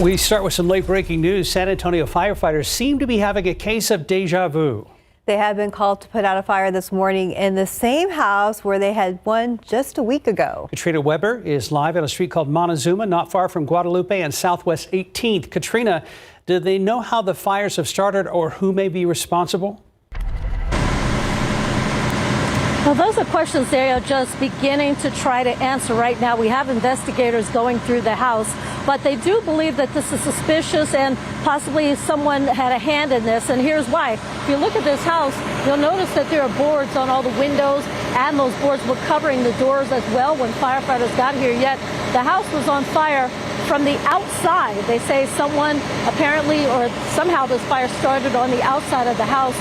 We start with some late-breaking news. San Antonio firefighters seem to be having a case of deja vu. They had been called to put out a fire this morning in the same house where they had one just a week ago. Katrina Weber is live on a street called Montezuma, not far from Guadalupe and Southwest 18th. Katrina, do they know how the fires have started or who may be responsible? Well, those are questions they are just beginning to try to answer right now. We have investigators going through the house, but they do believe that this is suspicious and possibly someone had a hand in this. And here's why. If you look at this house, you'll notice that there are boards on all the windows, and those boards were covering the doors as well when firefighters got here. Yet the house was on fire from the outside. They say someone apparently or somehow this fire started on the outside of the house.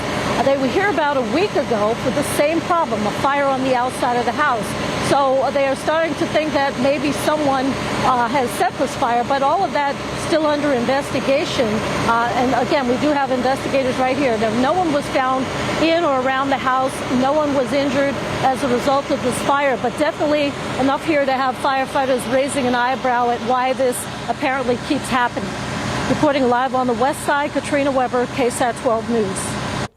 They were here about a week ago for the same problem, a fire on the outside of the house. So they are starting to think that maybe someone has set this fire, but all of that still under investigation. And again, we do have investigators right here. No one was found in or around the house. No one was injured as a result of this fire, but definitely enough here to have firefighters raising an eyebrow at why this apparently keeps happening. Reporting live on the west side, Katrina Weber, KSAT 12 News.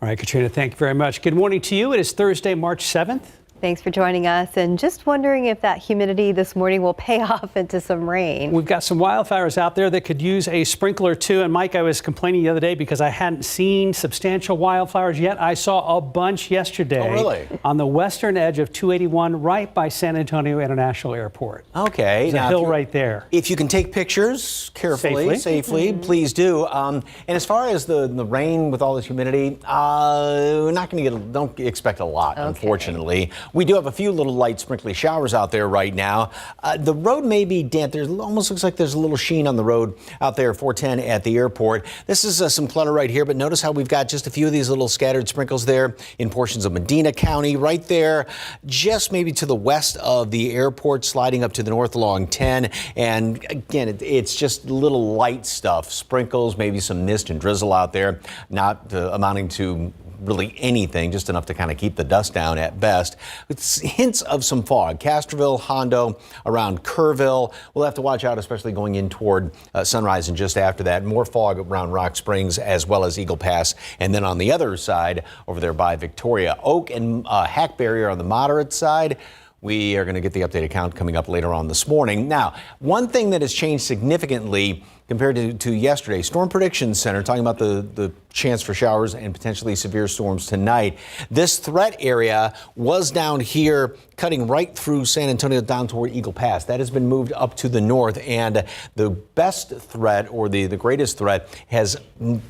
All right, Katrina, thank you very much. Good morning to you. It is Thursday, March 7th. Thanks for joining us, and just wondering if that humidity this morning will pay off into some rain. We've got some wildfires out there that could use a sprinkler too. And Mike, I was complaining the other day because I hadn't seen substantial wildfires yet. I saw a bunch yesterday. Oh, really? On the western edge of 281 right by San Antonio International Airport. Okay. There's a hill right there. If you can take pictures carefully, safely, please do. And as far as the rain with all this humidity, we're not going to don't expect a lot, unfortunately. We do have a few little light sprinkly showers out there right now. The road may be damp. There almost looks like there's a little sheen on the road out there, 410 at the airport. This is some clutter right here, but notice how we've got just a few of these little scattered sprinkles there in portions of Medina County, right there, just maybe to the west of the airport, sliding up to the north along 10. And again, it's just little light stuff, sprinkles, maybe some mist and drizzle out there, not amounting to really anything, just enough to kind of keep the dust down at best. It's hints of some fog. Castroville, Hondo, around Kerrville. We'll have to watch out, especially going in toward Sunrise and just after that. More fog around Rock Springs as well as Eagle Pass. And then on the other side, over there by Victoria, Oak and Hackberry are on the moderate side. We are going to get the updated count coming up later on this morning. Now, one thing that has changed significantly compared to yesterday, Storm Prediction Center talking about the chance for showers and potentially severe storms tonight. This threat area was down here cutting right through San Antonio down toward Eagle Pass. That has been moved up to the north, and the best threat or the greatest threat has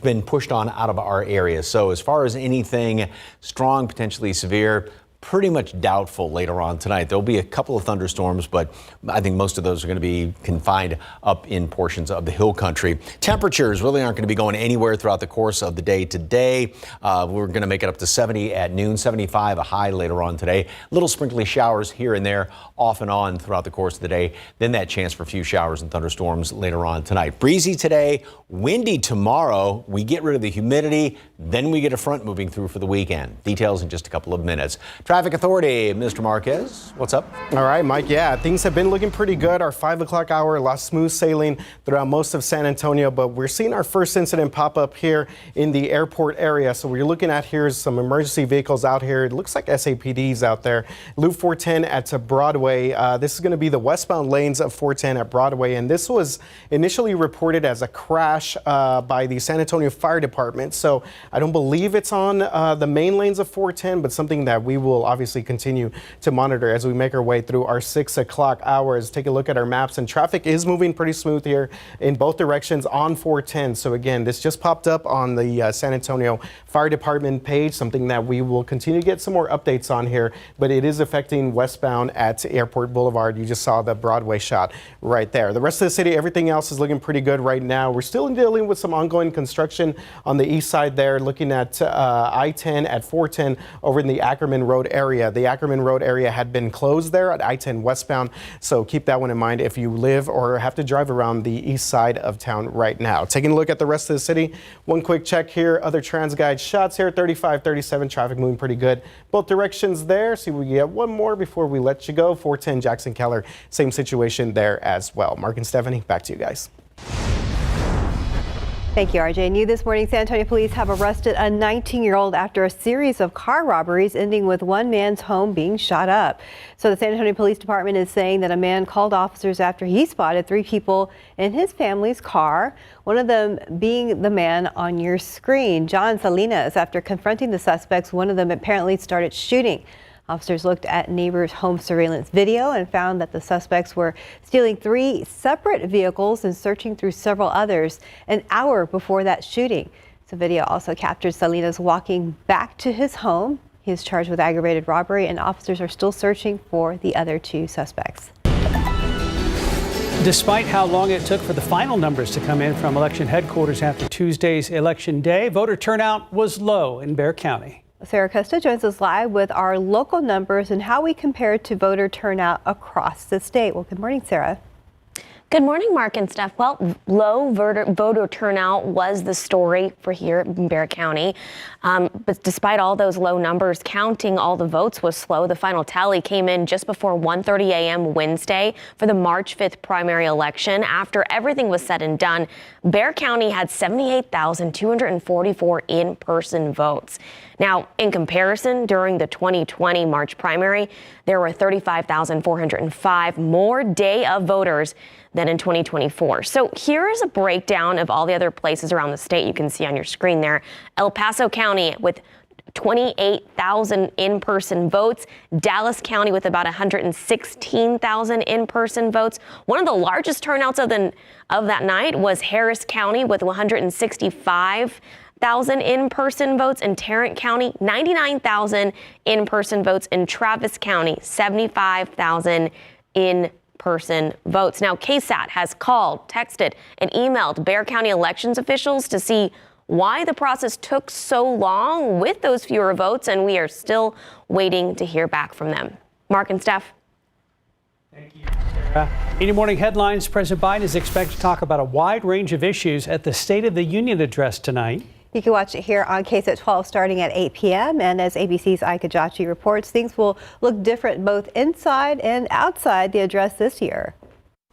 been pushed on out of our area. So as far as anything strong, potentially severe, pretty much doubtful later on tonight. There'll be a couple of thunderstorms, but I think most of those are going to be confined up in portions of the hill country. Temperatures really aren't going to be going anywhere throughout the course of the day today. We're going to make it up to 70 at noon, 75 a high later on today. Little sprinkly showers here and there off and on throughout the course of the day. Then that chance for a few showers and thunderstorms later on tonight. Breezy today, windy tomorrow. We get rid of the humidity, then we get a front moving through for the weekend. Details in just a couple of minutes. Traffic Authority, Mr. Marquez, what's up? All right, Mike, yeah, things have been looking pretty good. Our 5 o'clock hour, a lot of smooth sailing throughout most of San Antonio, but we're seeing our first incident pop up here in the airport area. So what you're looking at here is some emergency vehicles out here. It looks like SAPDs out there. Loop 410 at Broadway. This is going to be the westbound lanes of 410 at Broadway, and this was initially reported as a crash by the San Antonio Fire Department. So I don't believe it's on the main lanes of 410, but something that we will obviously continue to monitor as we make our way through our 6 o'clock hours. Take a look at our maps, and traffic is moving pretty smooth here in both directions on 410. So again, this just popped up on the San Antonio Fire Department page, something that we will continue to get some more updates on here, but it is affecting westbound at Airport Boulevard. You just saw the Broadway shot right there. The rest of the city, everything else is looking pretty good right now. We're still dealing with some ongoing construction on the east side there, looking at I-10 at 410 over in the Ackerman Road area. The Ackerman Road area had been closed there at I-10 westbound, so keep that one in mind if you live or have to drive around the east side of town right now. Taking a look at the rest of the city, one quick check here. Other TransGuide shots here, 35, 37, traffic moving pretty good. Both directions there. See, we get one more before we let you go. 410 Jackson Keller, same situation there as well. Mark and Stephanie, back to you guys. Thank you, RJ. New this morning, San Antonio police have arrested a 19-year-old after a series of car robberies ending with one man's home being shot up. So the San Antonio Police Department is saying that a man called officers after he spotted 3 people in his family's car, one of them being the man on your screen, John Salinas. After confronting the suspects, one of them apparently started shooting. Officers looked at neighbors' home surveillance video and found that the suspects were stealing 3 separate vehicles and searching through several others an hour before that shooting. The video also captured Salinas walking back to his home. He is charged with aggravated robbery, and officers are still searching for the other 2 suspects. Despite how long it took for the final numbers to come in from election headquarters after Tuesday's election day, voter turnout was low in Bexar County. Sarah Costa joins us live with our local numbers and how we compare to voter turnout across the state. Well, good morning, Sarah. Good morning, Mark and Steph. Well, low voter turnout was the story for here in Bexar County. But despite all those low numbers, counting all the votes was slow. The final tally came in just before 1:30 a.m. Wednesday for the March 5th primary election. After everything was said and done, Bexar County had 78,244 in-person votes. Now, in comparison, during the 2020 March primary, there were 35,405 more day of voters than in 2024. So here is a breakdown of all the other places around the state you can see on your screen there. El Paso County with 28,000 in-person votes. Dallas County with about 116,000 in-person votes. One of the largest turnouts of that night was Harris County with 165,000 in-person votes. In Tarrant County, 99,000 in-person votes. In Travis County, 75,000 in-person votes. Now, KSAT has called, texted, and emailed Bexar County elections officials to see why the process took so long with those fewer votes, and we are still waiting to hear back from them. Mark and Steph. Thank you, Sarah. In morning headlines, President Biden is expected to talk about a wide range of issues at the State of the Union address tonight. You can watch it here on KSAT 12 starting at 8 p.m. And as ABC's Ika Jachi reports, things will look different both inside and outside the address this year.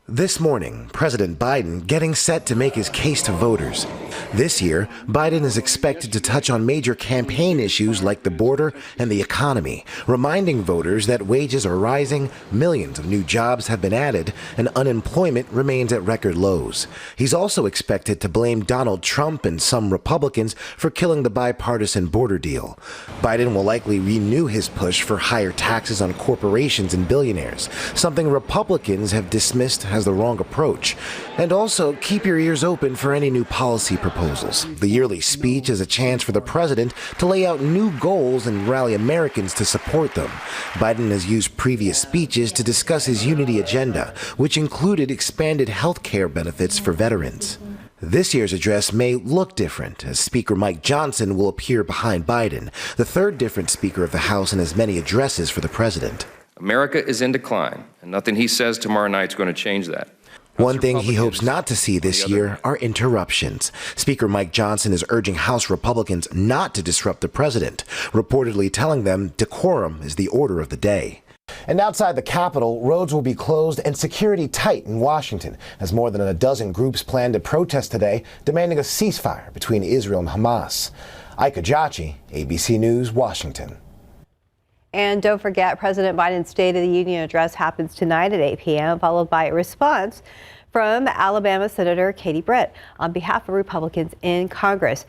This morning, President Biden getting set to make his case to voters. This year, Biden is expected to touch on major campaign issues like the border and the economy, reminding voters that wages are rising, millions of new jobs have been added, and unemployment remains at record lows. He's also expected to blame Donald Trump and some Republicans for killing the bipartisan border deal. Biden will likely renew his push for higher taxes on corporations and billionaires, something Republicans have dismissed as the wrong approach. And also, keep your ears open for any new policy proposals. The yearly speech is a chance for the president to lay out new goals and rally Americans to support them. Biden has used previous speeches to discuss his unity agenda, which included expanded health care benefits for veterans. This year's address may look different, as Speaker Mike Johnson will appear behind Biden, the third different Speaker of the House in as many addresses for the president. America is in decline, and nothing he says tomorrow night is going to change that. One thing he hopes not to see this year are interruptions. Speaker Mike Johnson is urging House Republicans not to disrupt the president, reportedly telling them decorum is the order of the day. And outside the Capitol, roads will be closed and security tight in Washington, as more than a dozen groups plan to protest today, demanding a ceasefire between Israel and Hamas. Ika Jachi, ABC News, Washington. And don't forget, President Biden's State of the Union address happens tonight at 8 p.m., followed by a response from Alabama Senator Katie Britt on behalf of Republicans in Congress.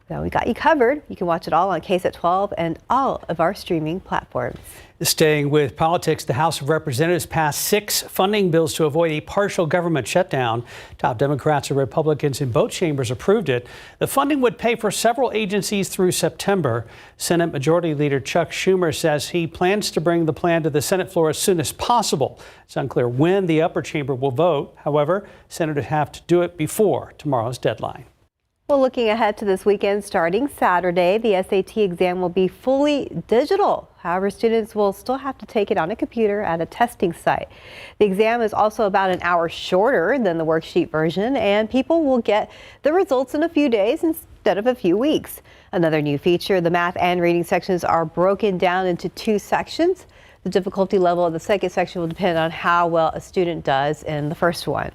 Now, we got you covered. You can watch it all on KSAT 12 and all of our streaming platforms. Staying with politics, the House of Representatives passed 6 funding bills to avoid a partial government shutdown. Top Democrats and Republicans in both chambers approved it. The funding would pay for several agencies through September. Senate Majority Leader Chuck Schumer says he plans to bring the plan to the Senate floor as soon as possible. It's unclear when the upper chamber will vote. However, senators have to do it before tomorrow's deadline. Well, looking ahead to this weekend, starting Saturday, the SAT exam will be fully digital. However, students will still have to take it on a computer at a testing site. The exam is also about an hour shorter than the worksheet version, and people will get the results in a few days instead of a few weeks. Another new feature, the math and reading sections are broken down into 2 sections. The difficulty level of the second section will depend on how well a student does in the first one.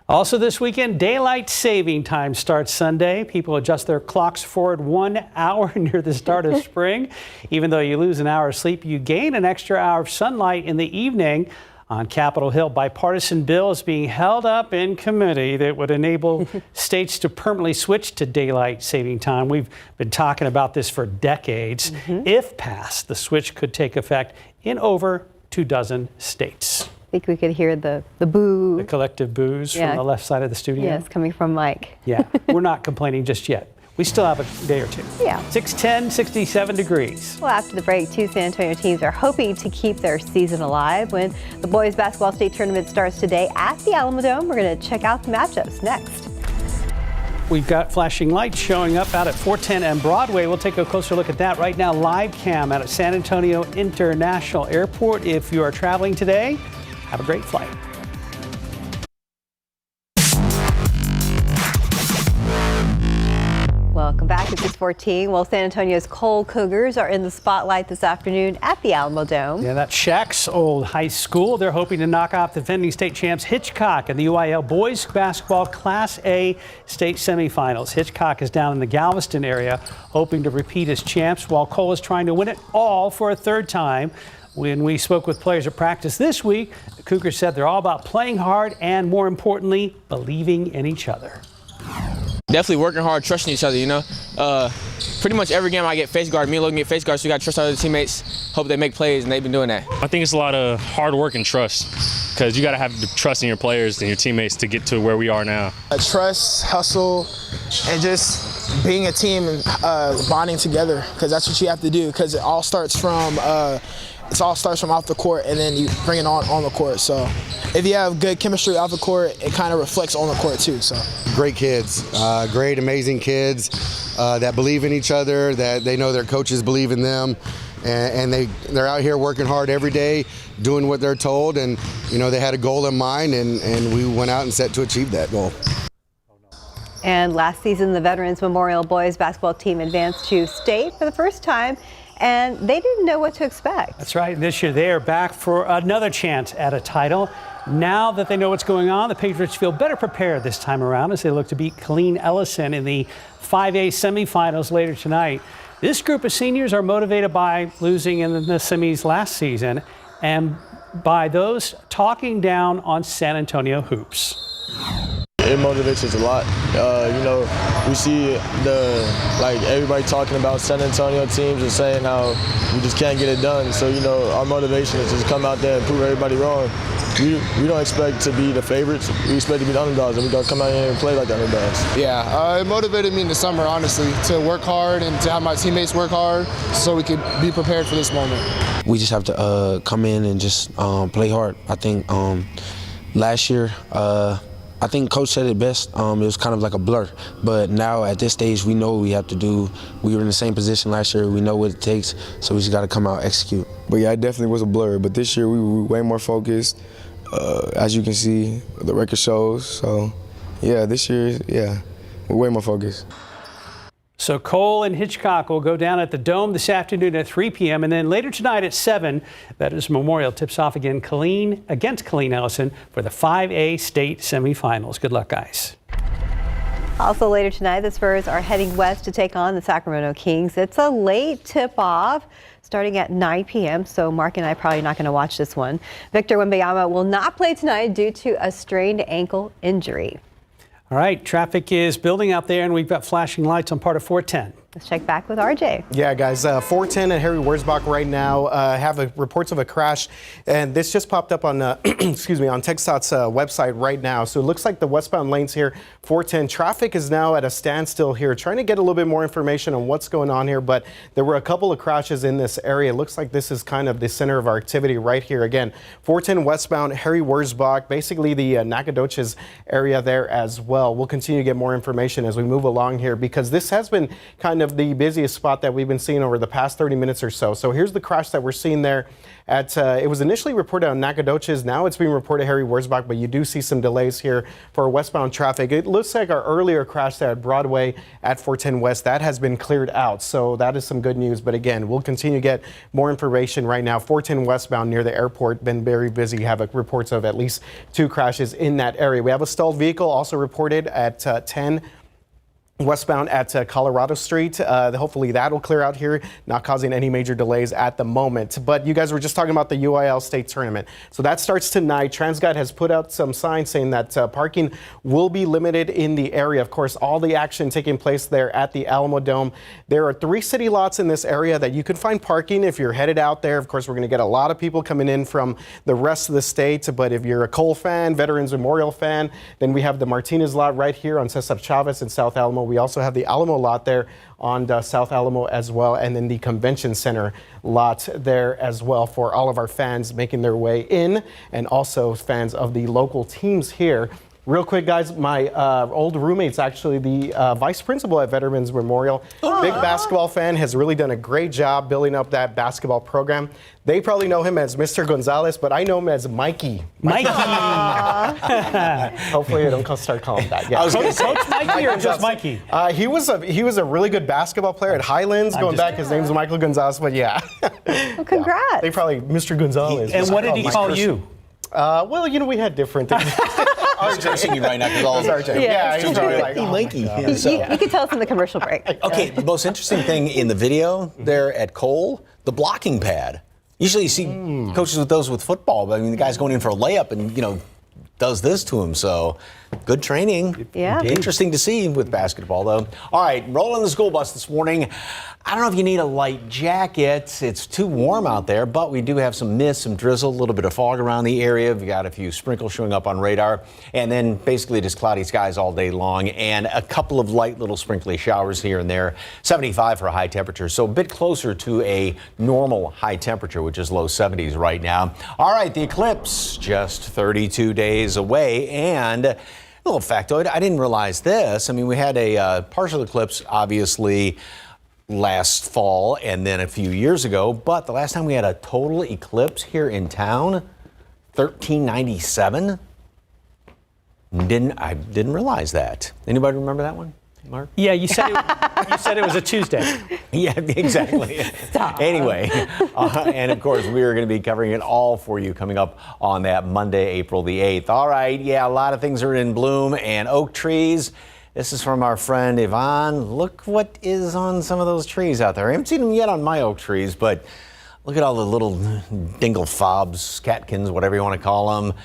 Also this weekend, daylight saving time starts Sunday. People adjust their clocks forward 1 hour near the start of spring. Even though you lose an hour of sleep, you gain an extra hour of sunlight in the evening. On Capitol Hill, bipartisan bill is being held up in committee that would enable states to permanently switch to daylight saving time. We've been talking about this for decades. If passed, the switch could take effect in over 24 states. I think we could hear the boo. The collective boos from the left side of the studio. Yes, coming from Mike. Yeah, we're not complaining just yet. We still have a day or two. Yeah. 6:10, 67 degrees. Well, after the break, two San Antonio teams are hoping to keep their season alive when the boys basketball state tournament starts today at the Alamo Dome. We're going to check out the matchups next. We've got flashing lights showing up out at 410 and Broadway. We'll take a closer look at that right now. Live cam out at San Antonio International Airport. If you are traveling today, have a great flight. Welcome back to 614. Well, San Antonio's Cole Cougars are in the spotlight this afternoon at the Alamo Dome. Yeah, that's Shaq's old high school. They're hoping to knock off defending state champs Hitchcock in the UIL boys basketball Class A state semifinals. Hitchcock is down in the Galveston area, hoping to repeat as champs, while Cole is trying to win it all for a third time. When we spoke with players at practice this week, the Cougars said they're all about playing hard and, more importantly, believing in each other. Definitely working hard, trusting each other, you know. Pretty much every game I get face guard, me and Logan get face guard, so you got to trust our other teammates, hope they make plays, and they've been doing that. I think it's a lot of hard work and trust, because you got to have the trust in your players and your teammates to get to where we are now. Trust, hustle, and just being a team and bonding together, because that's what you have to do, because it all starts from off the court, and then you bring it on the court. So if you have good chemistry off the court, it kind of reflects on the court too. So great kids, great, amazing kids that believe in each other, that they know their coaches believe in them, and they're out here working hard every day, doing what they're told, and you know they had a goal in mind, and we went out and set to achieve that goal. And last season, the Veterans Memorial boys basketball team advanced to state for the first time, and they didn't know what to expect. That's right. This year they are back for another chance at a title. Now that they know what's going on, the Patriots feel better prepared this time around as they look to beat Colleen Ellison in the 5A semifinals later tonight. This group of seniors are motivated by losing in the semis last season and by those talking down on San Antonio hoops. It motivates us a lot. You know, we see everybody talking about San Antonio teams and saying how we just can't get it done. So, you know, our motivation is to just come out there and prove everybody wrong. We don't expect to be the favorites. We expect to be the underdogs, and we got to come out here and play like the underdogs. Yeah, it motivated me in the summer, honestly, to work hard and to have my teammates work hard so we could be prepared for this moment. We just have to come in and just play hard. I think last year, I think Coach said it best. It was kind of like a blur. But now at this stage, we know what we have to do. We were in the same position last year. We know what it takes. So we just got to come out, execute. But yeah, it definitely was a blur. But this year, we were way more focused. As you can see, the record shows. So yeah, this year, yeah, we're way more focused. So Cole and Hitchcock will go down at the Dome this afternoon at 3 p.m. and then later tonight at 7, Veterans Memorial tips off again against Colleen Ellison for the 5A state semifinals. Good luck, guys. Also later tonight, the Spurs are heading west to take on the Sacramento Kings. It's a late tip-off starting at 9 p.m., so Mark and I are probably not going to watch this one. Victor Wembanyama will not play tonight due to a strained ankle injury. All right, traffic is building out there, and we've got flashing lights on part of 410. Let's check back with RJ. Yeah, guys, 410 and Harry Wurzbach right now have reports of a crash, and this just popped up on, excuse me, on TxDOT's website right now. So it looks like the westbound lanes here, 410, traffic is now at a standstill here. Trying to get a little bit more information on what's going on here, but there were a couple of crashes in this area. It looks like this is kind of the center of our activity right here. Again, 410 westbound, Harry Wurzbach, basically the Nacogdoches area there as well. We'll continue to get more information as we move along here because this has been kind of of the busiest spot that we've been seeing over the past 30 minutes or so. So here's the crash that we're seeing there. It was initially reported on Nacogdoches. Now it's being reported Harry Wurzbach, but you do see some delays here for westbound traffic. It looks like our earlier crash there at Broadway at 410 West, that has been cleared out. So that is some good news. But again, we'll continue to get more information right now. 410 westbound near the airport, been very busy. Have reports of at least 2 crashes in that area. We have a stalled vehicle also reported at 10 westbound at Colorado Street. Hopefully that'll clear out here, not causing any major delays at the moment. But you guys were just talking about the UIL state tournament. So that starts tonight. TransGuide has put out some signs saying that parking will be limited in the area. Of course, all the action taking place there at the Alamo Dome. There are 3 city lots in this area that you can find parking if you're headed out there. Of course, we're going to get a lot of people coming in from the rest of the state. But if you're a Cole fan, Veterans Memorial fan, then we have the Martinez lot right here on Cesar Chavez in South Alamo. We also have the Alamo lot there on South Alamo as well, and then the Convention Center lot there as well for all of our fans making their way in, and also fans of the local teams here. Real quick, guys, my old roommate's actually the vice principal at Veterans Memorial. Big basketball fan, has really done a great job building up that basketball program. They probably know him as Mr. Gonzalez, but I know him as Mikey. Mikey. Hopefully I don't start calling him that. Yeah. Coach Mikey or just Mikey? He was a really good basketball player at Highlands. Going back, his name's Michael Gonzalez, but yeah. Well, congrats. Yeah. They probably, Mr. Gonzalez. And what did he call you? Well, we had different things. I'm addressing you right now because all RJ. Yeah, he's probably like, Mikey. You can tell us in the commercial break. Okay, the most interesting thing in the video there at Cole, the blocking pad. Usually you see coaches with those with football, but I mean the guy's going in for a layup and does this to him. So good training. Yeah. Interesting to see with basketball though. All right, rolling the school bus this morning. I don't know if you need a light jacket. It's too warm out there, but we do have some mist, some drizzle, a little bit of fog around the area. We've got a few sprinkles showing up on radar, and then basically just cloudy skies all day long, and a couple of light little sprinkly showers here and there. 75 for a high temperature, so a bit closer to a normal high temperature, which is low 70s right now. All right, the eclipse just 32 days away, and a little factoid, I didn't realize this. I mean, we had a partial eclipse, obviously, last fall and then a few years ago, but the last time we had a total eclipse here in town, 1397. I didn't realize that. Anybody remember that one, Mark? Yeah, you said it was a Tuesday. Yeah, exactly. Stop. Anyway, and of course we are going to be covering it all for you coming up on that Monday, April the 8th. All right, yeah, a lot of things are in bloom and oak trees. This is from our friend Yvonne. Look what is on some of those trees out there. I haven't seen them yet on my oak trees, but look at all the little dingle fobs, catkins, whatever you want to call them.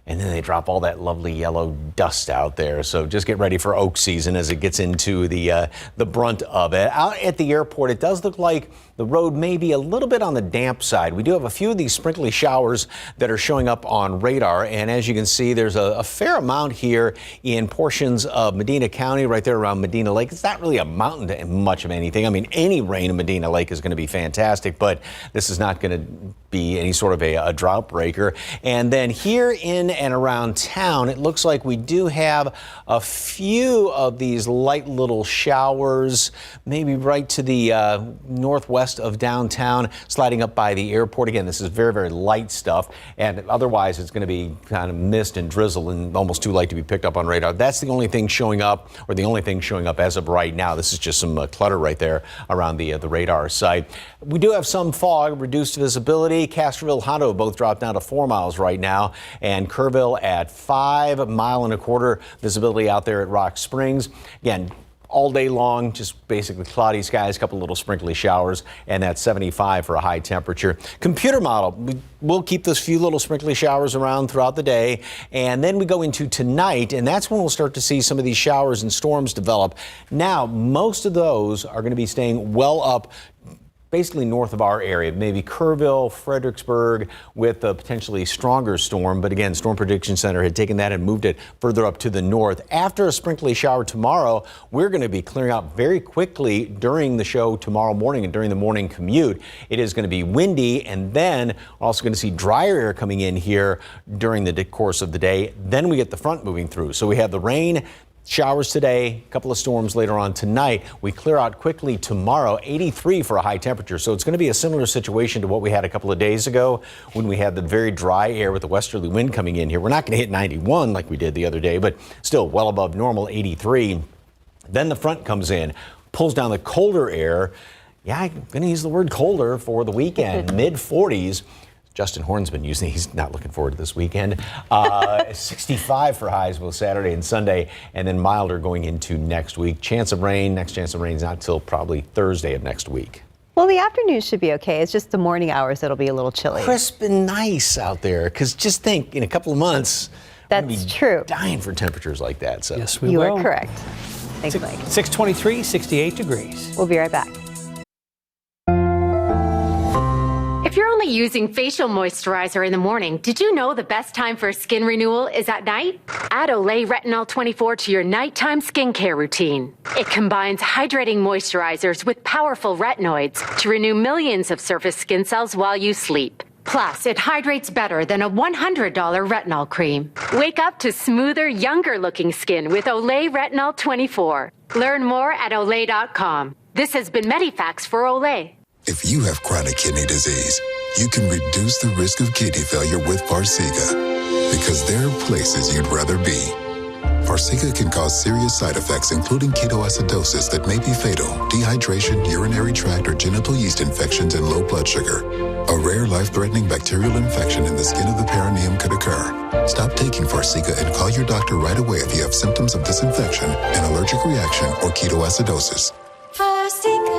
And then they drop all that lovely yellow dust out there. So just get ready for oak season as it gets into the brunt of it. Out at the airport, it does look like the road may be a little bit on the damp side. We do have a few of these sprinkly showers that are showing up on radar. And as you can see, there's a fair amount here in portions of Medina County, right there around Medina Lake. It's not really amounting to much of anything. I mean, any rain in Medina Lake is going to be fantastic, but this is not going to be any sort of a drought breaker. And then here in and around town, it looks like we do have a few of these light little showers, maybe right to the northwest of downtown, sliding up by the airport. Again, this is very, very light stuff, and otherwise it's going to be kind of mist and drizzle and almost too light to be picked up on radar. That's the only thing showing up, or the only thing showing up as of right now. This is just some clutter right there around the radar site. We do have some fog, reduced visibility. Castroville, Hondo both dropped down to 4 miles right now, and Kerrville at 5 mile and a quarter visibility out there at Rock Springs. Again, all day long, just basically cloudy skies, a couple little sprinkly showers, and that's 75 for a high temperature. Computer model, we'll keep those few little sprinkly showers around throughout the day, and then we go into tonight, and that's when we'll start to see some of these showers and storms develop. Now, most of those are going to be staying well up basically north of our area, maybe Kerrville, Fredericksburg, with a potentially stronger storm. But again, Storm Prediction Center had taken that and moved it further up to the north. After a sprinkly shower tomorrow, we're going to be clearing out very quickly during the show tomorrow morning and during the morning commute. It is going to be windy, and then we're also going to see drier air coming in here during the course of the day. Then we get the front moving through. So we have the rain Showers today, a couple of storms later on tonight. We clear out quickly tomorrow, 83 for a high temperature. So it's going to be a similar situation to what we had a couple of days ago when we had the very dry air with the westerly wind coming in here. We're not going to hit 91 like we did the other day, but still well above normal, 83. Then the front comes in, pulls down the colder air. Yeah, I'm going to use the word colder for the weekend, mid 40s. Justin Horn's been using, he's not looking forward to this weekend. 65 for highs both Saturday and Sunday, and then milder going into next week. Chance of rain, next chance of rain is not till probably Thursday of next week. Well, the afternoon should be okay. It's just the morning hours that'll be a little chilly. Crisp and nice out there, because just think, in a couple of months, that's true. Dying for temperatures like that. So yes, we will. You are correct. Thanks, Mike. 623, 68 degrees. We'll be right back. If you're only using facial moisturizer in the morning, did you know the best time for a skin renewal is at night? Add Olay Retinol 24 to your nighttime skincare routine. It combines hydrating moisturizers with powerful retinoids to renew millions of surface skin cells while you sleep. Plus, it hydrates better than a $100 retinol cream. Wake up to smoother, younger-looking skin with Olay Retinol 24. Learn more at Olay.com. This has been Medifax for Olay. If you have chronic kidney disease, you can reduce the risk of kidney failure with Farxiga, because there are places you'd rather be. Farxiga can cause serious side effects, including ketoacidosis that may be fatal, dehydration, urinary tract or genital yeast infections, and low blood sugar. A rare life-threatening bacterial infection in the skin of the perineum could occur. Stop taking Farxiga and call your doctor right away if you have symptoms of this infection, an allergic reaction, or ketoacidosis. Farxiga.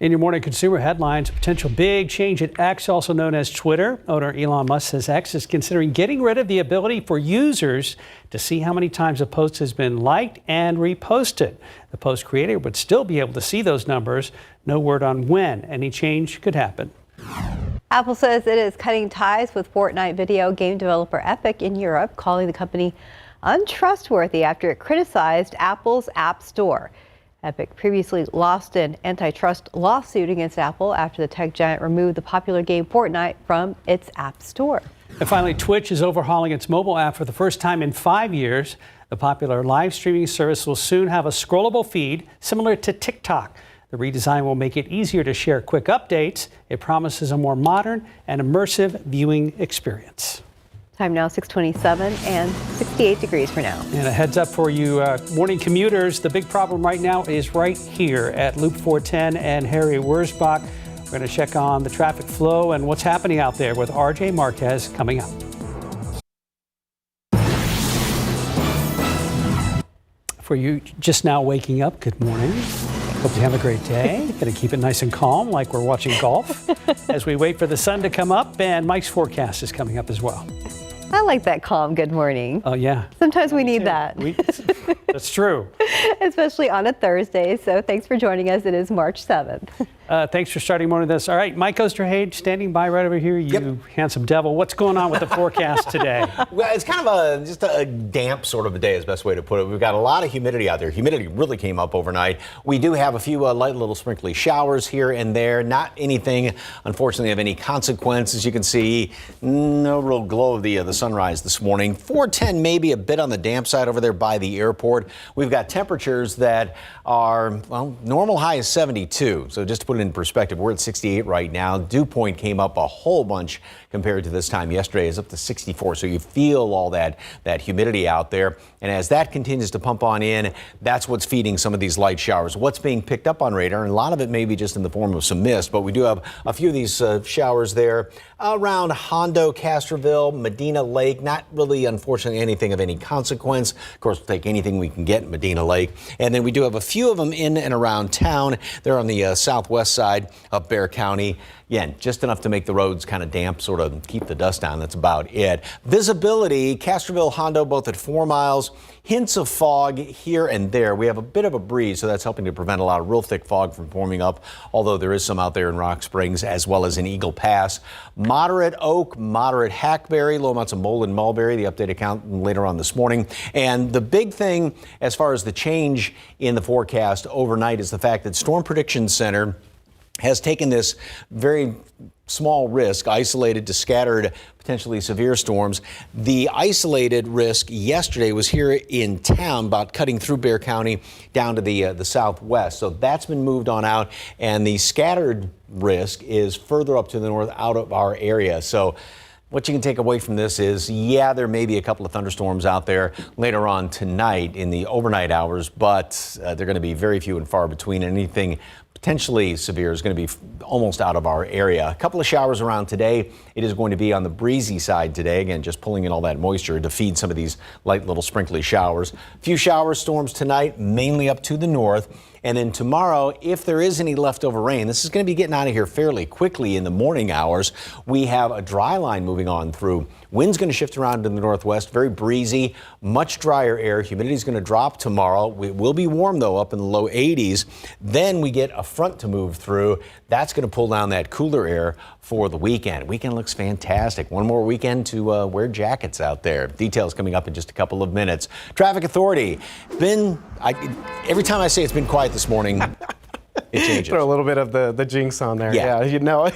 In your morning consumer headlines, a potential big change at X, also known as Twitter. Owner Elon Musk says X is considering getting rid of the ability for users to see how many times a post has been liked and reposted. The post creator would still be able to see those numbers. No word on when any change could happen. Apple says it is cutting ties with Fortnite video game developer Epic in Europe, calling the company untrustworthy after it criticized Apple's App Store. Epic previously lost an antitrust lawsuit against Apple after the tech giant removed the popular game Fortnite from its App Store. And finally, Twitch is overhauling its mobile app for the first time in 5 years. The popular live streaming service will soon have a scrollable feed similar to TikTok. The redesign will make it easier to share quick updates. It promises a more modern and immersive viewing experience. Time now 6:27 and 68 degrees for now. And a heads up for you morning commuters, the big problem right now is right here at Loop 410 and Harry Wurzbach. We're going to check on the traffic flow and what's happening out there with RJ Marquez coming up. For you just now waking up, good morning. Hope you have a great day. Going to keep it nice and calm like we're watching golf as we wait for the sun to come up, and Mike's forecast is coming up as well. I like that calm good morning. Oh, yeah. Sometimes we need that. That's true. Especially on a Thursday. So thanks for joining us. It is March 7th. Thanks for starting morning with us. All right, Mike Osterhage standing by right over here. You handsome devil. What's going on with the forecast today? Well, it's kind of just a damp sort of a day is the best way to put it. We've got a lot of humidity out there. Humidity really came up overnight. We do have a few light little sprinkly showers here and there. Not anything, unfortunately, of any consequence. As you can see, no real glow of the sunrise this morning. 410 maybe a bit on the damp side over there by the airport. We've got temperatures that are, well, normal high is 72. So just to put it in perspective, we're at 68 right now. Dew point came up a whole bunch compared to this time yesterday. It's up to 64. So you feel all that humidity out there. And as that continues to pump on in, that's what's feeding some of these light showers. What's being picked up on radar, and a lot of it may be just in the form of some mist, but we do have a few of these showers there around Hondo, Castroville, Medina Lake. Not really, unfortunately, anything of any consequence. Of course, we'll take anything we can get in Medina Lake. And then we do have a few of them in and around town. They're on the southwest side of Bexar County. Again, just enough to make the roads kind of damp, sort of keep the dust down. That's about it. Visibility, Castroville, Hondo, both at 4 miles. Hints of fog here and there. We have a bit of a breeze, so that's helping to prevent a lot of real thick fog from forming up, although there is some out there in Rock Springs as well as in Eagle Pass. Moderate Oak, moderate Hackberry, low amounts of mold and mulberry, the updated count later on this morning. And the big thing as far as the change in the forecast overnight is the fact that Storm Prediction Center has taken this very small risk, isolated to scattered, potentially severe storms. The isolated risk yesterday was here in town, about cutting through Bexar County down to the southwest. So that's been moved on out, and the scattered risk is further up to the north out of our area. So what you can take away from this is, yeah, there may be a couple of thunderstorms out there later on tonight in the overnight hours, but they're going to be very few and far between. Anything potentially severe is going to be almost out of our area. A couple of showers around today. It is going to be on the breezy side today. Again, just pulling in all that moisture to feed some of these light little sprinkly showers. A few shower storms tonight, mainly up to the north. And then tomorrow, if there is any leftover rain, this is going to be getting out of here fairly quickly in the morning hours. We have a dry line moving on through. Wind's going to shift around to the northwest, very breezy, much drier air. Humidity is going to drop tomorrow. It will be warm, though, up in the low 80s. Then we get a front to move through. That's going to pull down that cooler air for the weekend. Weekend looks fantastic. One more weekend to wear jackets out there. Details coming up in just a couple of minutes. Traffic Authority. Every time I say it's been quiet this morning, it changes. Throw a little bit of the jinx on there. Yeah. You know,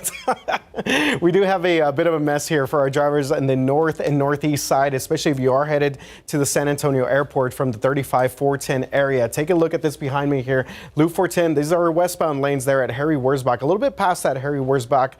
we do have a bit of a mess here for our drivers in the north and northeast side, especially if you are headed to the San Antonio airport from the 35-410 area. Take a look at this behind me here. Loop 410, these are our westbound lanes there at Harry Wurzbach. A little bit past that Harry Wurzbach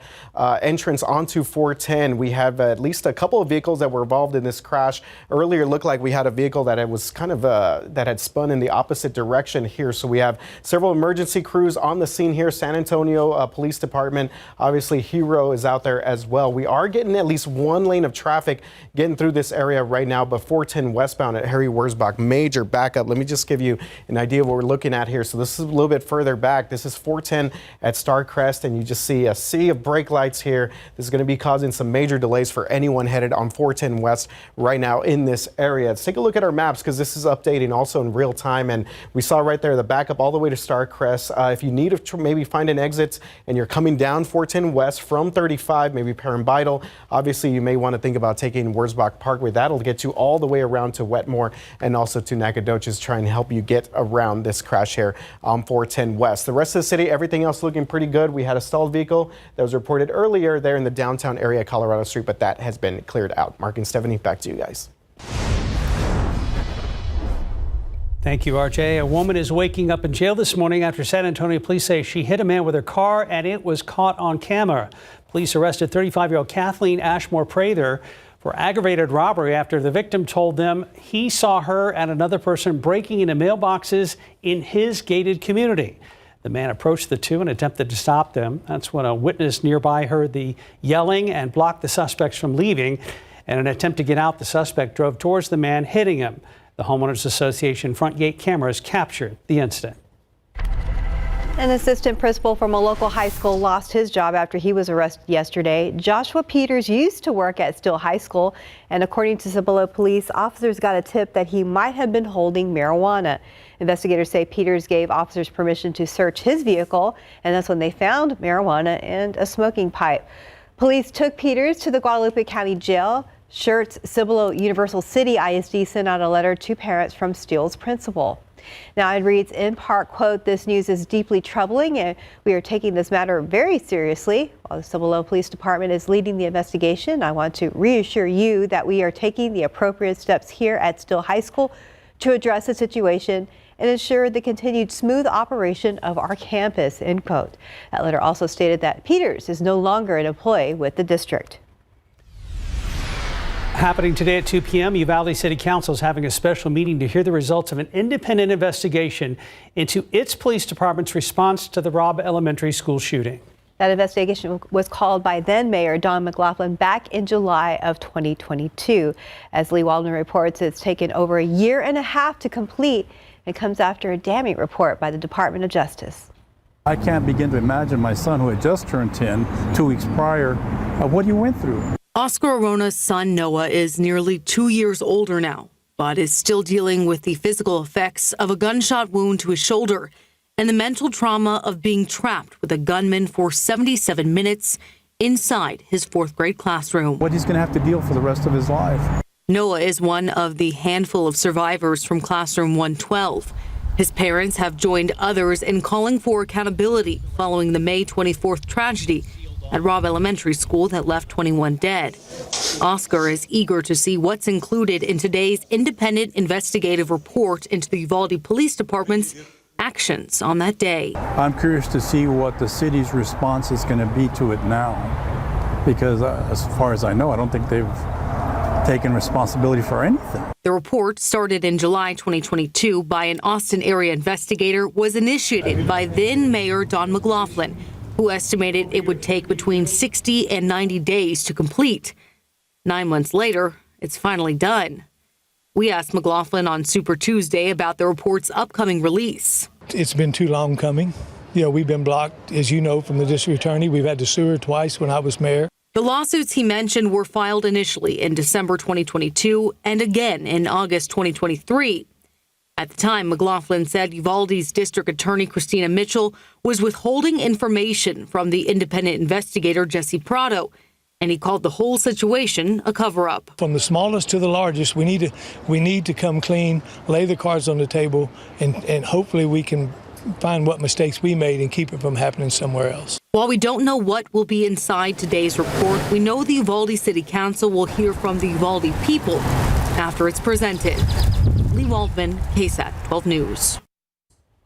entrance onto 410, we have at least a couple of vehicles that were involved in this crash. Earlier, it looked like we had a vehicle that was kind of that had spun in the opposite direction here. So we have several emergency crews on the scene here. San Antonio Police Department, obviously Hero is out there as well. We are getting at least one lane of traffic getting through this area right now, but 410 westbound at Harry Wurzbach, major backup. Let me just give you an idea of what we're looking at here. So this is a little bit further back. This is 410 at Starcrest, and you just see a sea of brake lights here. This is going to be causing some major delays for anyone headed on 410 west right now in this area. Let's take a look at our maps, because this is updating also in real time, and we saw right there the backup all the way to Starcrest. If you need to maybe find an exit and you're coming down 410 west from 35, maybe Parambital, obviously you may want to think about taking Wurzbach Parkway. That'll get you all the way around to Wetmore and also to Nacogdoches, trying to help you get around this crash here on 410 west. The rest of the city, everything else looking pretty good. We had a stalled vehicle that was reported earlier there in the downtown area, Colorado Street, but that has been cleared out. Mark and Stephanie, back to you guys. Thank you, RJ. A woman is waking up in jail this morning after San Antonio police say she hit a man with her car and it was caught on camera. Police arrested 35-year-old Kathleen Ashmore Prather for aggravated robbery after the victim told them he saw her and another person breaking into mailboxes in his gated community. The man approached the two and attempted to stop them. That's when a witness nearby heard the yelling and blocked the suspects from leaving. In an attempt to get out, the suspect drove towards the man, hitting him. The Homeowners Association front gate cameras captured the incident. An assistant principal from a local high school lost his job after he was arrested yesterday. Joshua Peters used to work at Still High School, and according to Cibolo police, officers got a tip that he might have been holding marijuana. Investigators say Peters gave officers permission to search his vehicle, and that's when they found marijuana and a smoking pipe. Police took Peters to the Guadalupe County Jail. Schertz Cibolo Universal City ISD sent out a letter to parents from Steele's principal. Now it reads in part, quote, "This news is deeply troubling and we are taking this matter very seriously. While the Cibolo Police Department is leading the investigation, I want to reassure you that we are taking the appropriate steps here at Still High School to address the situation and ensure the continued smooth operation of our campus," end quote. That letter also stated that Peters is no longer an employee with the district. Happening today at 2 p.m., Uvalde City Council is having a special meeting to hear the results of an independent investigation into its police department's response to the Robb Elementary School shooting. That investigation was called by then Mayor Don McLaughlin back in July of 2022. As Lee Waldman reports, it's taken over a year and a half to complete and comes after a damning report by the Department of Justice. I can't begin to imagine my son, who had just turned 10 2 weeks prior, what he went through. Oscar Arona's son Noah is nearly 2 years older now, but is still dealing with the physical effects of a gunshot wound to his shoulder and the mental trauma of being trapped with a gunman for 77 minutes inside his fourth grade classroom. What he's going to have to deal for the rest of his life. Noah is one of the handful of survivors from classroom 112. His parents have joined others in calling for accountability following the May 24th tragedy at Robb Elementary School that left 21 dead. Oscar is eager to see what's included in today's independent investigative report into the Uvalde Police Department's actions on that day. I'm curious to see what the city's response is going to be to it now, because as far as I know, I don't think they've taken responsibility for anything. The report, started in July 2022 by an Austin area investigator, was initiated by then Mayor Don McLaughlin, who estimated it would take between 60 and 90 days to complete. 9 months later, it's finally done. We asked McLaughlin on Super Tuesday about the report's upcoming release. It's been too long coming. We've been blocked, as you know, from the district attorney. We've had to sue her twice when I was mayor. The lawsuits he mentioned were filed initially in December 2022 and again in August 2023. At the time, McLaughlin said Uvalde's District Attorney Christina Mitchell was withholding information from the independent investigator Jesse Prado, and he called the whole situation a cover-up. From the smallest to the largest, we need to come clean, lay the cards on the table, and hopefully we can find what mistakes we made and keep it from happening somewhere else. While we don't know what will be inside today's report, we know the Uvalde City Council will hear from the Uvalde people after it's presented. Lee Waldman, KSAT 12 News.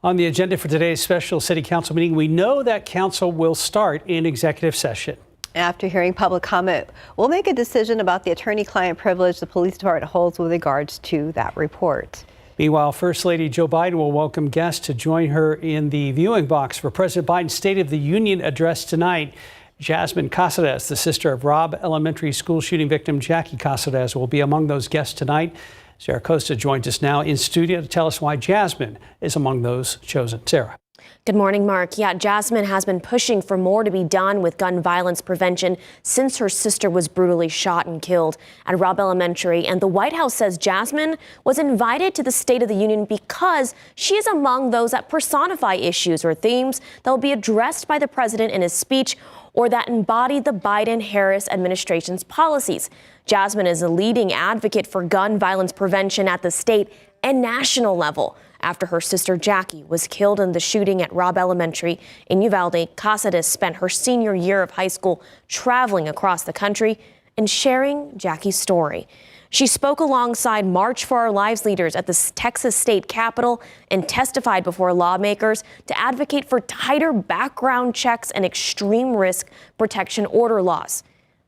On the agenda for today's special City Council meeting, we know that Council will start in executive session. After hearing public comment, we'll make a decision about the attorney-client privilege the police department holds with regards to that report. Meanwhile, First Lady Joe Biden will welcome guests to join her in the viewing box for President Biden's State of the Union address tonight. Jasmine Casares, the sister of Robb Elementary School shooting victim Jackie Casares, will be among those guests tonight. Sarah Costa joins us now in studio to tell us why Jasmine is among those chosen. Sarah. Good morning, Mark. Yeah, Jasmine has been pushing for more to be done with gun violence prevention since her sister was brutally shot and killed at Robb Elementary. And the White House says Jasmine was invited to the State of the Union because she is among those that personify issues or themes that will be addressed by the president in his speech or that embody the Biden-Harris administration's policies. Jasmine is a leading advocate for gun violence prevention at the state and national level. After her sister Jackie was killed in the shooting at Robb Elementary in Uvalde, Casares spent her senior year of high school traveling across the country and sharing Jackie's story. She spoke alongside March for Our Lives leaders at the Texas State Capitol and testified before lawmakers to advocate for tighter background checks and extreme risk protection order laws.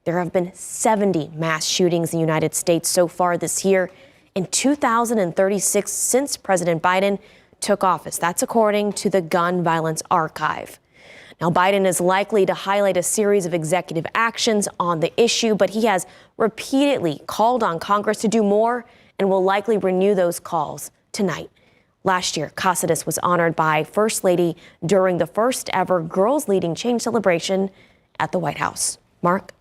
There have been 70 mass shootings in the United States so far this year, and 2,036 since President Biden took office. That's according to the Gun Violence Archive. Now, Biden is likely to highlight a series of executive actions on the issue, but he has repeatedly called on Congress to do more and will likely renew those calls tonight. Last year, Casares was honored by First Lady during the first ever Girls Leading Change celebration at the White House. Mark?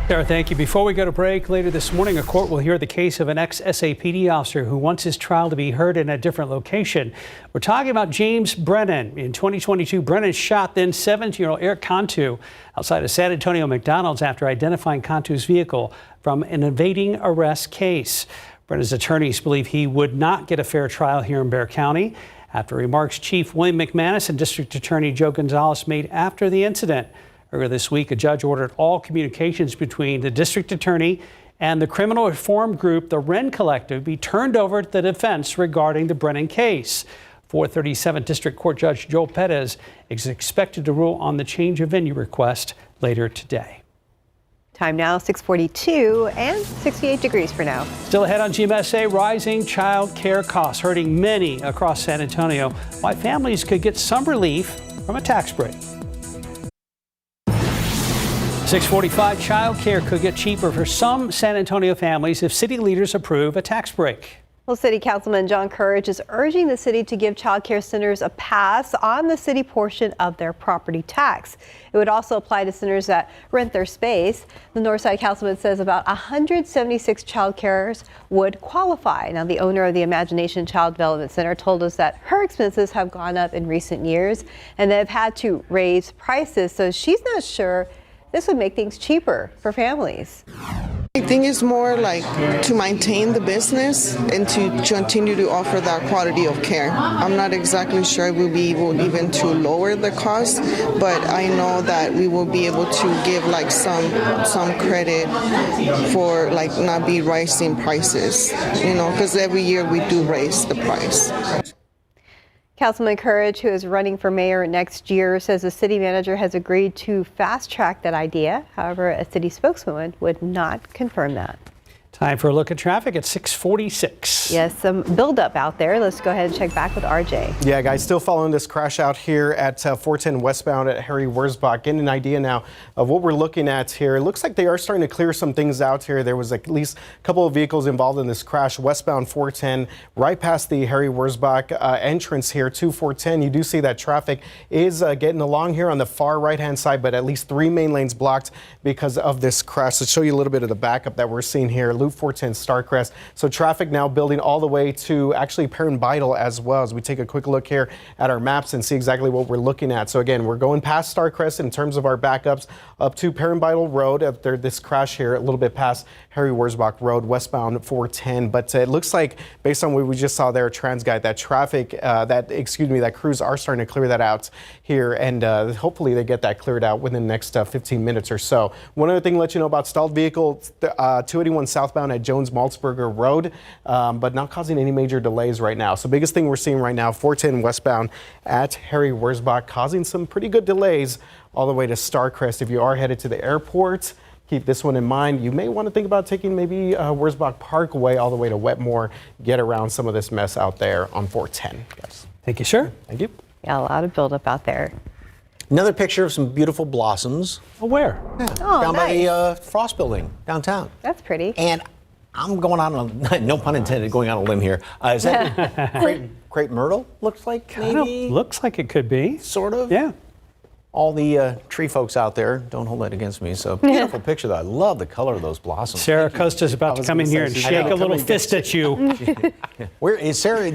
Sarah, thank you. Before we go to break, later this morning, a court will hear the case of an ex-SAPD officer who wants his trial to be heard in a different location. We're talking about James Brennan. In 2022, Brennan shot then 17-year-old Eric Cantu outside a San Antonio McDonald's after identifying Cantu's vehicle from an evading arrest case. Brennan's attorneys believe he would not get a fair trial here in Bexar County after remarks Chief William McManus and District Attorney Joe Gonzalez made after the incident. Earlier this week, a judge ordered all communications between the district attorney and the criminal reform group, the Wren Collective, be turned over to the defense regarding the Brennan case. 437 District Court Judge Joel Perez is expected to rule on the change of venue request later today. Time now, 6:42 and 68 degrees for now. Still ahead on GMSA, rising child care costs hurting many across San Antonio. Why families could get some relief from a tax break. 6:45, child care could get cheaper for some San Antonio families if city leaders approve a tax break. Well, City Councilman John Courage is urging the city to give child care centers a pass on the city portion of their property tax. It would also apply to centers that rent their space. The Northside Councilman says about 176 child carers would qualify. Now, the owner of the Imagination Child Development Center told us that her expenses have gone up in recent years and they've had to raise prices, so she's not sure this would make things cheaper for families. I think it's more like to maintain the business and to continue to offer that quality of care. I'm not exactly sure we'll be able even to lower the cost, but I know that we will be able to give like some credit for like not be rising prices, because every year we do raise the price. Councilman Courage, who is running for mayor next year, says the city manager has agreed to fast track that idea. However, a city spokeswoman would not confirm that. Time for a look at traffic at 6:46. Yes, some buildup out there. Let's go ahead and check back with RJ. Yeah, guys, still following this crash out here at 410 westbound at Harry Wurzbach. Getting an idea now of what we're looking at here. It looks like they are starting to clear some things out here. There was at least a couple of vehicles involved in this crash westbound 410 right past the Harry Wurzbach entrance here to 410. You do see that traffic is getting along here on the far right-hand side, but at least 3 main lanes blocked because of this crash. To show you a little bit of the backup that we're seeing here. Loop 410 Starcrest. So traffic now building all the way to actually Perrin Vital as well, as we take a quick look here at our maps and see exactly what we're looking at. So again, we're going past Starcrest in terms of our backups up to Perrin Vital Road after this crash here, a little bit past Harry Wurzbach Road, westbound 410. But it looks like, based on what we just saw there, TransGuide, that traffic, that crews are starting to clear that out here, and hopefully they get that cleared out within the next 15 minutes or so. One other thing to let you know about stalled vehicle, 281 southbound at Jones-Maltzberger Road, but not causing any major delays right now. So biggest thing we're seeing right now, 410 westbound at Harry Wurzbach, causing some pretty good delays all the way to Starcrest. If you are headed to the airport, keep this one in mind. You may want to think about taking maybe Wurzbach Parkway all the way to Wetmore, get around some of this mess out there on 410. Yes. Thank you, sir. Thank you. Yeah, a lot of buildup out there. Another picture of some beautiful blossoms. Oh, where? Yeah, Oh, down by nice. the Frost Building downtown. That's pretty. And I'm going on a, no pun intended, going on a limb here. Is that crepe myrtle? Looks like maybe? Looks like it could be. Sort of? Yeah. All the tree folks out there, don't hold that against me. So beautiful picture, though. I love the color of those blossoms. Sarah Costa's about to come in here and shake a little fist at you. Where is Sarah?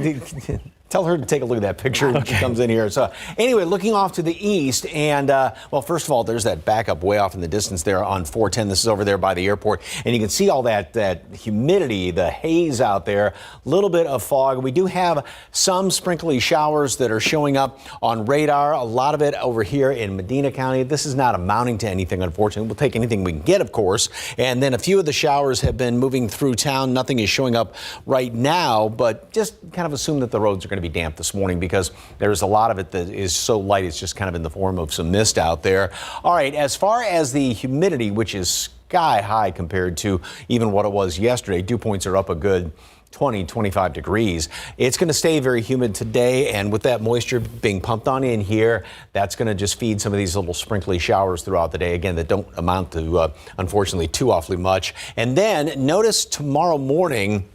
Tell her to take a look at that picture when she comes in here. So anyway, looking off to the east, and well, first of all, there's that backup way off in the distance there on 410. This is over there by the airport, and you can see all that humidity, the haze out there, a little bit of fog. We do have some sprinkly showers that are showing up on radar, a lot of it over here in Medina County. This is not amounting to anything, unfortunately. We'll take anything we can get, of course, and then a few of the showers have been moving through town. Nothing is showing up right now, but just kind of assume that the roads are going to be damp this morning because there's a lot of it that is so light it's just kind of in the form of some mist out there. All right, as far as the humidity, which is sky high compared to even what it was yesterday, dew points are up a good 20-25 degrees. It's going to stay very humid today, and with that moisture being pumped on in here, that's going to just feed some of these little sprinkly showers throughout the day, again, that don't amount to unfortunately too awfully much. And then notice tomorrow morning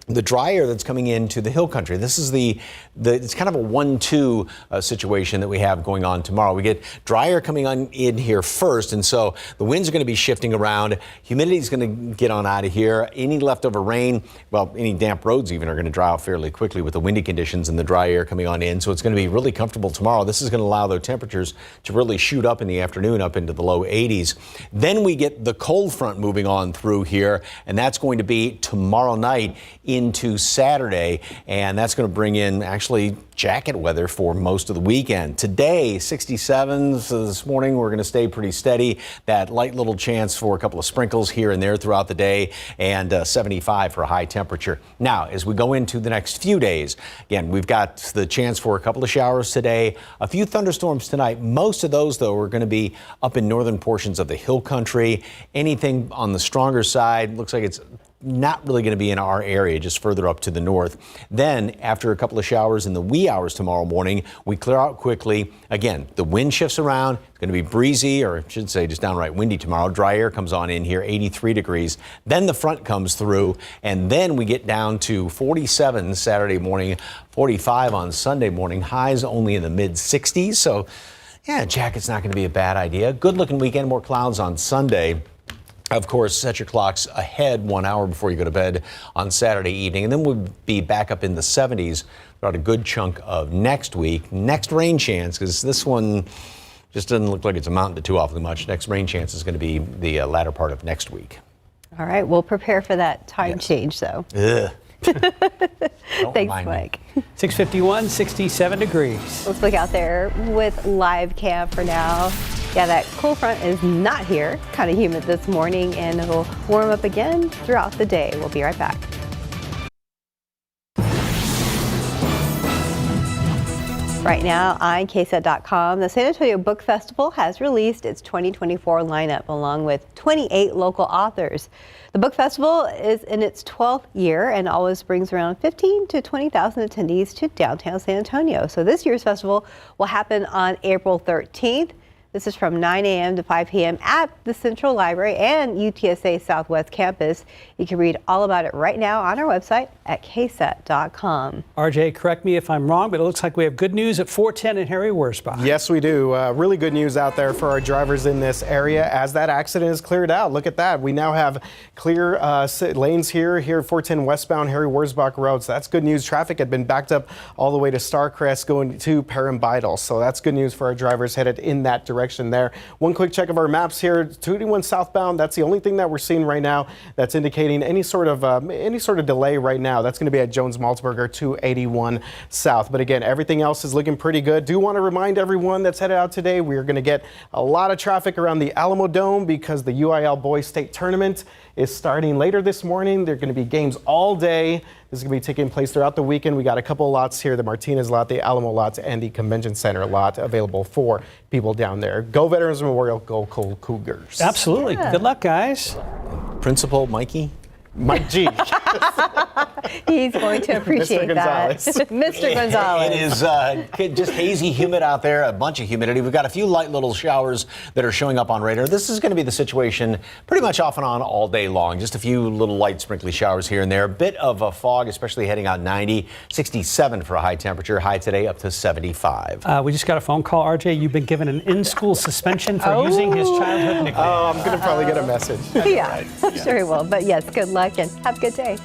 the dry air that's coming into the hill country. This is it's kind of a 1-2 situation that we have going on tomorrow. We get dry air coming on in here first, and so the winds are going to be shifting around. Humidity is going to get on out of here. Any leftover rain, well, any damp roads even are going to dry out fairly quickly with the windy conditions and the dry air coming on in. So it's going to be really comfortable tomorrow. This is going to allow the temperatures to really shoot up in the afternoon, up into the low 80s. Then we get the cold front moving on through here, and that's going to be tomorrow night into Saturday, and that's going to bring in actually jacket weather for most of the weekend. Today, 67, so this morning we're going to stay pretty steady. That light little chance for a couple of sprinkles here and there throughout the day, and 75 for a high temperature. Now, as we go into the next few days, again, we've got the chance for a couple of showers today, a few thunderstorms tonight. Most of those, though, are going to be up in northern portions of the hill country. Anything on the stronger side looks like it's not really going to be in our area, just further up to the north. Then, after a couple of showers in the wee hours tomorrow morning, we clear out quickly. Again, the wind shifts around. It's going to be breezy, or I should say just downright windy tomorrow. Dry air comes on in here, 83 degrees. Then the front comes through, and then we get down to 47 Saturday morning, 45 on Sunday morning. Highs only in the mid-60s. So, yeah, jacket's not going to be a bad idea. Good-looking weekend, more clouds on Sunday. Of course, set your clocks ahead 1 hour before you go to bed on Saturday evening, and then we'll be back up in the 70s throughout a good chunk of next week. Next rain chance, because this one just doesn't look like it's amounting to too awfully much. Next rain chance is going to be the latter part of next week. All right, we'll prepare for that time change, though. Ugh. Thanks, Mike. 6:51, 67 degrees. Let's look out there with live cam for now. Yeah, that cool front is not here. Kind of humid this morning, and it'll warm up again throughout the day. We'll be right back. Right now on KSAT.com, the San Antonio Book Festival has released its 2024 lineup along with 28 local authors. The Book Festival is in its 12th year and always brings around 15 to 20,000 attendees to downtown San Antonio. So this year's festival will happen on April 13th. This is from 9 a.m. to 5 p.m. at the Central Library and UTSA Southwest Campus. You can read all about it right now on our website at KSAT.com. RJ, correct me if I'm wrong, but it looks like we have good news at 410 and Harry Wurzbach. Yes, we do. Really good news out there for our drivers in this area as that accident is cleared out. Look at that. We now have clear lanes here at 410 westbound Harry Wurzbach Road. So that's good news. Traffic had been backed up all the way to Starcrest going to Parambital. So that's good news for our drivers headed in that direction there. One quick check of our maps here. 281 southbound. That's the only thing that we're seeing right now that's indicating any sort of delay right now. That's going to be at Jones-Maltzberger 281 south. But again, everything else is looking pretty good. Do want to remind everyone that's headed out today, we are going to get a lot of traffic around the Alamo Dome because the UIL Boys State Tournament is starting later this morning. There are going to be games all day. This is going to be taking place throughout the weekend. We got a couple of lots here, the Martinez lot, the Alamo lot, and the Convention Center lot available for people down there. Go Veterans Memorial, go Cold Cougars. Absolutely. Yeah. Good luck, guys. Principal Mikey? Mike G. He's going to appreciate that. Mr. Gonzalez. It is just hazy, humid out there, a bunch of humidity. We've got a few light little showers that are showing up on radar. This is going to be the situation pretty much off and on all day long. Just a few little light sprinkly showers here and there. A bit of a fog, especially heading out 90, 67 for a high temperature. High today up to 75. We just got a phone call, RJ. You've been given an in-school suspension for using his childhood nickname. Oh, I'm going to probably get a message. Yeah, I'm sure he will. But yes, good luck and have a good day.